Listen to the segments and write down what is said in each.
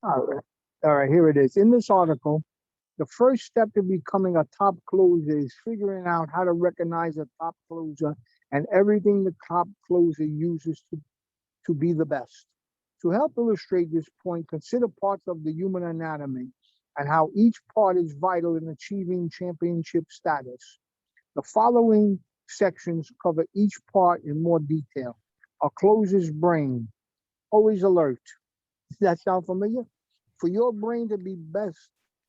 All right. All right, here it is. In this article, the first step to becoming a top closer is figuring out how to recognize a top closer and everything the top closer uses to be the best. To help illustrate this point, consider parts of the human anatomy and how each part is vital in achieving championship status. The following sections cover each part in more detail. A closer's brain, always alert. Does that sound familiar? For your brain to be best,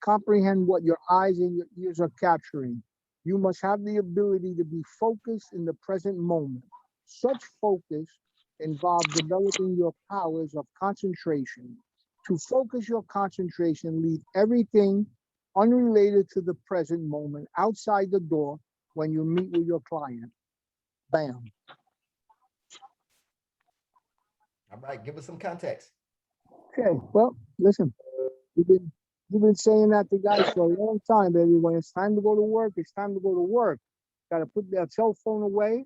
comprehend what your eyes and your ears are capturing. You must have the ability to be focused in the present moment. Such focus involves developing your powers of concentration. To focus your concentration, leave everything unrelated to the present moment outside the door when you meet with your client. Bam. All right, give us some context. Okay, well, listen, we've been we've been saying that to guys for a long time, baby. When it's time to go to work, it's time to go to work. Got to put that cell phone away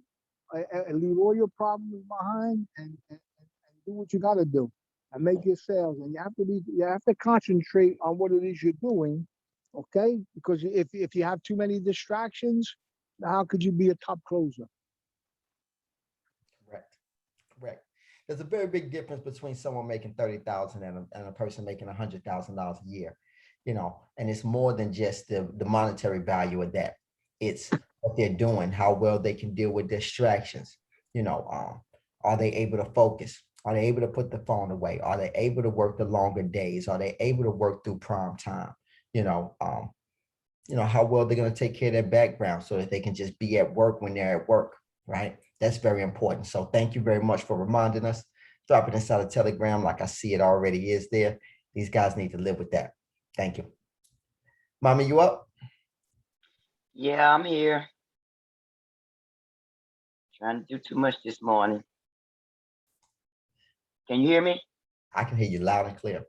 and leave all your problems behind and do what you got to do and make your sales. And you have to concentrate on what it is you're doing, okay? Because if you have too many distractions, how could you be a top closer? Correct. Correct. There's a very big difference between someone making 30,000 and a person making $100,000 a year, and it's more than just the monetary value of that. It's what they're doing, how well they can deal with distractions. Are they able to focus? Are they able to put the phone away? Are they able to work the longer days? Are they able to work through prime time? How well they're going to take care of their background so that they can just be at work when they're at work, right? That's very important. So thank you very much for reminding us. Drop it inside a Telegram like I see it already is there. These guys need to live with that. Thank you. Mama, you up? Yeah, I'm here. Trying to do too much this morning. Can you hear me? I can hear you loud and clear.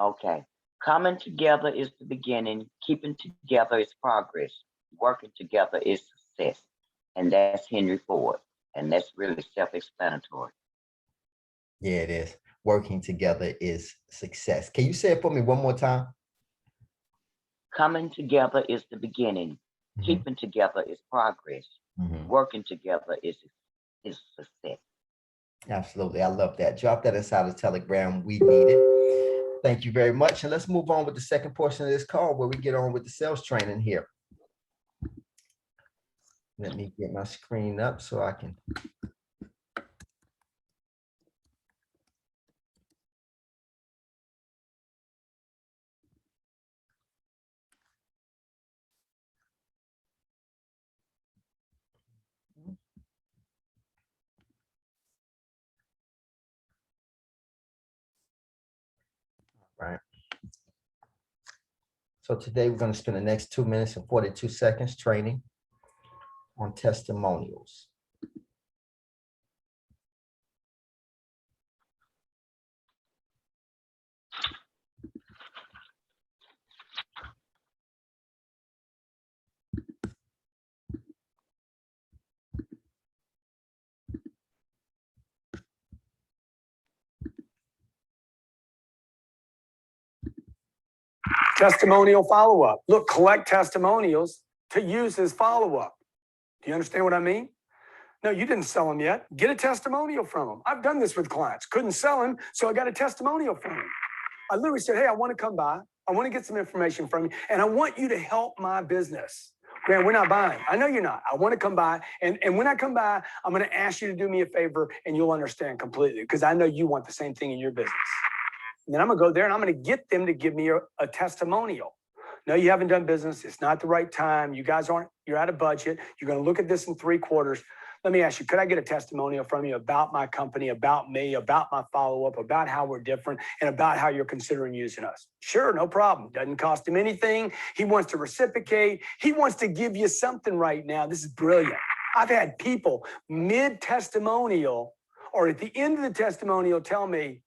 Okay. Coming together is the beginning. Keeping together is progress. Working together is success. And that's Henry Ford. And that's really self-explanatory. Yeah, it is. Working together is success. Can you say it for me one more time? Coming together is the beginning. Mm-hmm. Keeping together is progress. Mm-hmm. Working together is success. Absolutely. I love that. Drop that inside the Telegram. We need it. Thank you very much. And let's move on with the second portion of this call where we get on with the sales training here. Let me get my screen up so I can. Right. So today we're going to spend the next 2 minutes and 42 seconds training on testimonials. Testimonial follow-up. Look, collect testimonials to use as follow-up. Do you understand what I mean? No, you didn't sell them yet. Get a testimonial from them. I've done this with clients. Couldn't sell them, so I got a testimonial from them. I literally said, hey, I want to come by. I want to get some information from you, and I want you to help my business. Man, we're not buying. I know you're not. I want to come by, and when I come by, I'm going to ask you to do me a favor, and you'll understand completely, because I know you want the same thing in your business. And then I'm going to go there, and I'm going to get them to give me a testimonial. No, you haven't done business. It's not the right time. You guys you're out of budget. You're going to look at this in 3 quarters. Let me ask you, could I get a testimonial from you about my company, about me, about my follow-up, about how we're different, and about how you're considering using us? Sure, no problem. Doesn't cost him anything. He wants to reciprocate. He wants to give you something right now. This is brilliant. I've had people mid-testimonial or at the end of the testimonial tell me,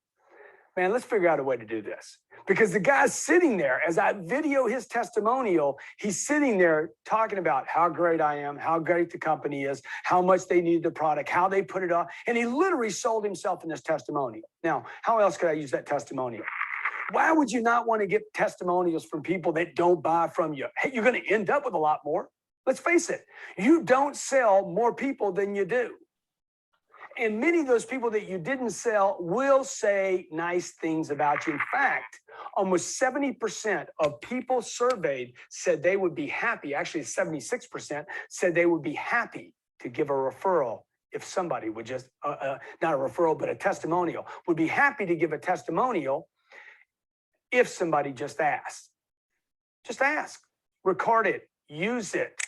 man, let's figure out a way to do this. Because the guy's sitting there, as I video his testimonial, he's sitting there talking about how great I am, how great the company is, how much they needed the product, how they put it on. And he literally sold himself in this testimonial. Now, how else could I use that testimonial? Why would you not want to get testimonials from people that don't buy from you? Hey, you're going to end up with a lot more. Let's face it, you don't sell more people than you do. And many of those people that you didn't sell will say nice things about you. In fact, almost 70% of people surveyed said they would be happy. Actually, 76% said they would be happy to give a referral if somebody would just, not a referral, but a testimonial, would be happy to give a testimonial if somebody just asked. Just ask, record it, use it.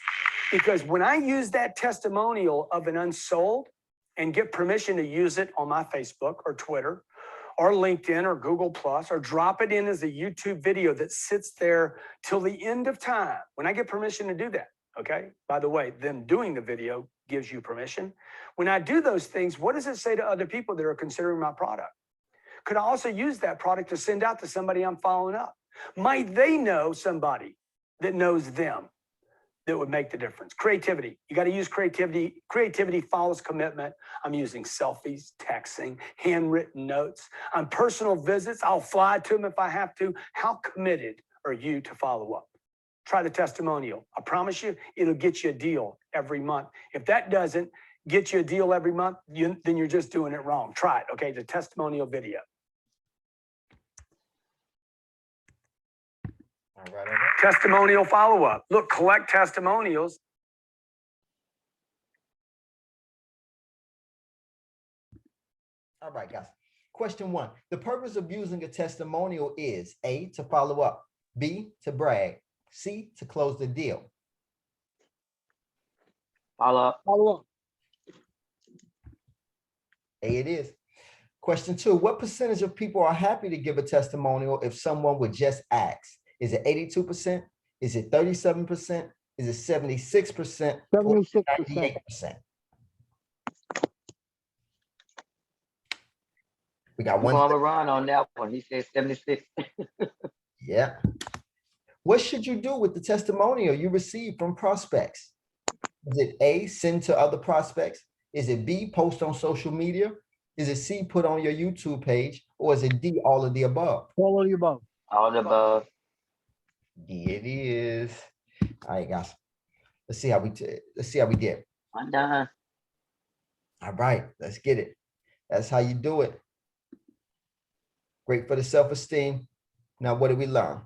Because when I use that testimonial of an unsold and get permission to use it on my Facebook or Twitter or LinkedIn or Google Plus, or drop it in as a YouTube video that sits there till the end of time, when I get permission to do that, okay? By the way, them doing the video gives you permission. When I do those things, what does it say to other people that are considering my product? Could I also use that product to send out to somebody I'm following up? Might they know somebody that knows them that would make the difference? Creativity. You got to use creativity. Creativity follows commitment. I'm using selfies, texting, handwritten notes. On personal visits, I'll fly to them if I have to. How committed are you to follow up? Try the testimonial. I promise you, it'll get you a deal every month. If that doesn't get you a deal every month, then you're just doing it wrong. Try it, okay? The testimonial video. All right, all right. Testimonial follow-up. Look, collect testimonials. All right, guys. Question 1. The purpose of using a testimonial is A, to follow up, B, to brag, C, to close the deal. Follow up. Follow up. A, it is. Question 2. What percentage of people are happy to give a testimonial if someone would just ask? Is it 82%? Is it 37%? Is it 76%? 76%. 98%? We got one. Father Ron on that one. He said 76. Yeah. What should you do with the testimonial you receive from prospects? Is it A, send to other prospects? Is it B, post on social media? Is it C, put on your YouTube page? Or is it D, all of the above? All of the above. All the above. D, it is. All right, guys. Let's see how we did. I'm done. All right, let's get it. That's how you do it. Great for the self-esteem. Now, what did we learn?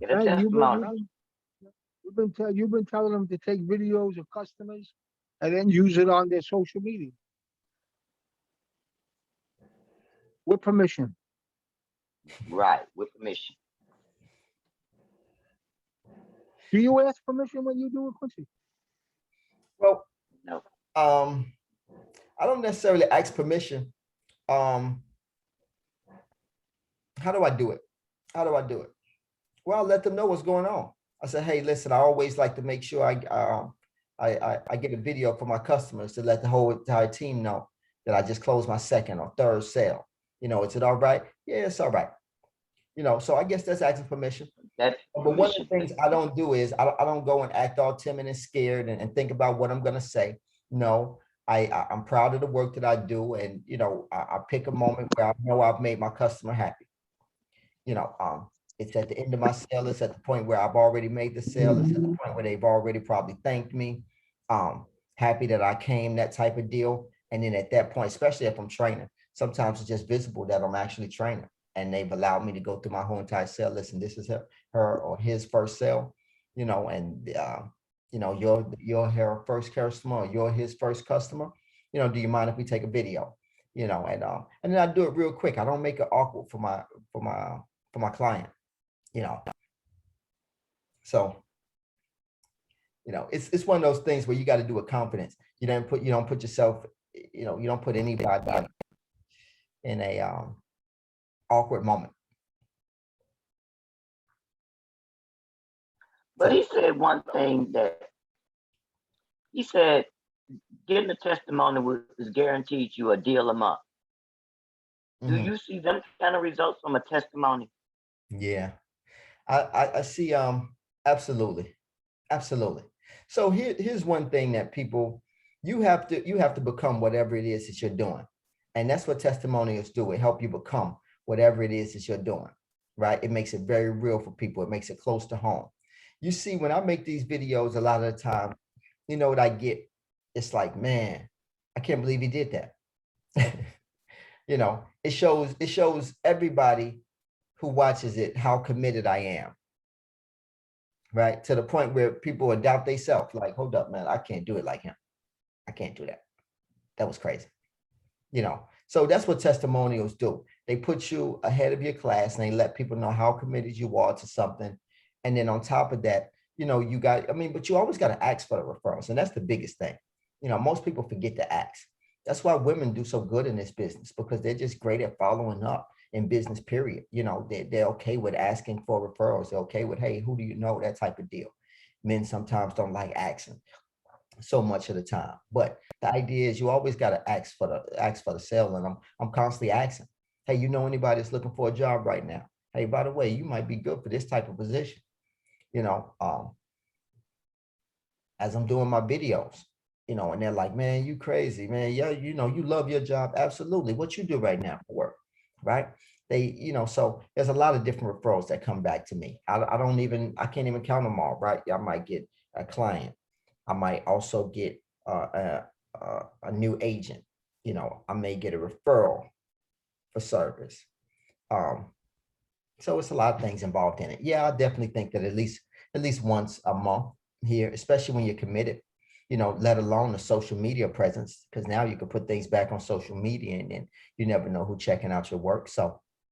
Get a Hey, testimony. you've been telling them to take videos of customers and then use it on their social media with permission. Right, with permission. Do you ask permission when you do it, Quincy? Well, No. I don't necessarily ask permission. How do I do it? How do I do it? Well, I'll let them know what's going on. I said, hey, listen, I always like to make sure I get a video for my customers to let the whole entire team know that I just closed my second or third sale. You know, is it all right? Yeah, it's all right. You know, so I guess that's asking permission. That's But one of the things I don't do is I don't go and act all timid and scared and think about what I'm going to say. No, I'm proud of the work that I do. And, you know, I pick a moment where I know I've made my customer happy. You know, it's at the end of my sale. It's at the point where I've already made the sale. It's at the point where they've already probably thanked me. Happy that I came, that type of deal. And then at that point, especially if I'm training, sometimes it's just visible that I'm actually training. And they've allowed me to go through my whole entire sale. Listen, this is her or his first sale, you know, and you know, you're her first customer, or you're his first customer. You know, do you mind if we take a video? You know, and then I do it real quick. I don't make it awkward for my client. You know, so you know, it's one of those things where you got to do it with confidence. You don't put yourself, you know, you don't put anybody in a awkward moment. But he said one thing that he said, getting a testimony is guaranteed you a deal a month. Do you see them kind of results from a testimony? Yeah, I see. Absolutely. So here's one thing that people, you have to become whatever it is that you're doing. And that's what testimonials do. It help you become whatever it is that you're doing, right? It makes it very real for people. It makes it close to home. You see, when I make these videos, a lot of the time, you know what I get? It's like, man, I can't believe he did that. You know, it shows everybody who watches it how committed I am, right? To the point where people doubt themselves, like, hold up, man, I can't do it like him. I can't do that. That was crazy. You know, so that's what testimonials do. They put you ahead of your class and they let people know how committed you are to something. And then on top of that, you know, you got, I mean, but you always got to ask for the referrals. And that's the biggest thing. You know, most people forget to ask. That's why women do so good in this business, because they're just great at following up in business, period. You know, they're okay with asking for referrals. They're okay with, hey, who do you know? That type of deal. Men sometimes don't like asking so much of the time, but the idea is you always got to ask for the sale. And I'm constantly asking, hey, you know anybody that's looking for a job right now? Hey, by the way, you might be good for this type of position. You know, as I'm doing my videos, you know, and they're like, man, you crazy, man. Yeah, you know, you love your job. Absolutely. What you do right now for work, right? They, you know, so there's a lot of different referrals that come back to me. I can't even count them all, right? I might get a client. I might also get a new agent. You know, I may get a referral for service. So it's a lot of things involved in it. Yeah, I definitely think that at least once a month here, especially when you're committed, you know, let alone the social media presence, because now you can put things back on social media and then you never know who's checking out your work. So